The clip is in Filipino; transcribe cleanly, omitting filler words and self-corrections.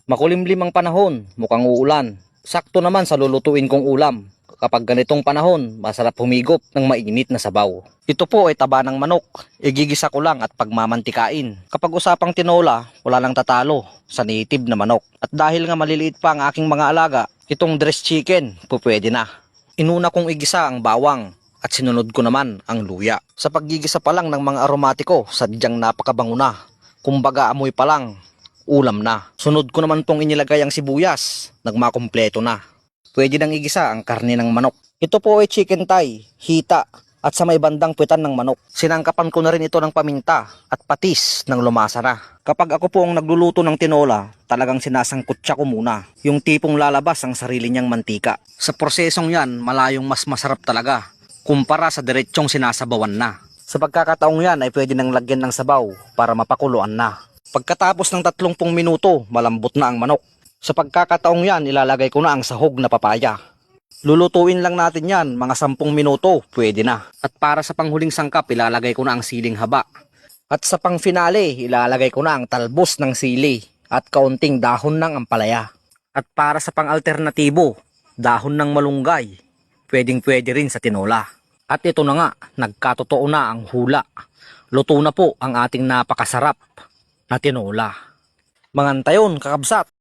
Makulimlim ang panahon, mukhang uulan. Sakto naman sa lulutuin kong ulam. Kapag ganitong panahon, masarap humigop ng mainit na sabaw. Ito po ay taba ng manok. Igigisa ko lang at pagmamantikain. Kapag usapang tinola, wala lang tatalo sa native na manok. At dahil nga maliliit pa ang aking mga alaga, itong dressed chicken, pwede na. Inuna kong igisa ang bawang at sinunod ko naman ang luya. Sa paggigisa pa lang ng mga aromatiko, sadyang napakabango na. Kumbaga amoy pa lang, ulam na. Sunod ko naman pong inilagay ang sibuyas, nagmakumpleto na. Pwede nang igisa ang karne ng manok. Ito po ay chicken thigh, hita, at sa may bandang puwetan ng manok. Sinangkapan ko na rin ito ng paminta at patis nang lumasa na. Kapag ako po ang nagluluto ng tinola, talagang sinasangkutsa ko muna. Yung tipong lalabas ang sarili niyang mantika. Sa prosesong yan, malayong mas masarap talaga kumpara sa diretsong sinasabawan na. Sa pagkakataong yan ay pwede nang lagyan ng sabaw para mapakuluan na. Pagkatapos ng 30 minuto, malambot na ang manok. Sa pagkakataong yan, ilalagay ko na ang sahog na papaya. Lulutuin lang natin yan, mga 10 minuto, pwede na. At para sa panghuling sangkap, ilalagay ko na ang siling haba. At sa pangfinale, ilalagay ko na ang talbos ng sili at kaunting dahon ng ampalaya. At para sa pang-alternatibo, dahon ng malunggay, pwedeng-pwede rin sa tinola. At ito na nga, nagkatotoo na ang hula. Luto na po ang ating napakasarap na tinola. Mangantayon, kakabsat!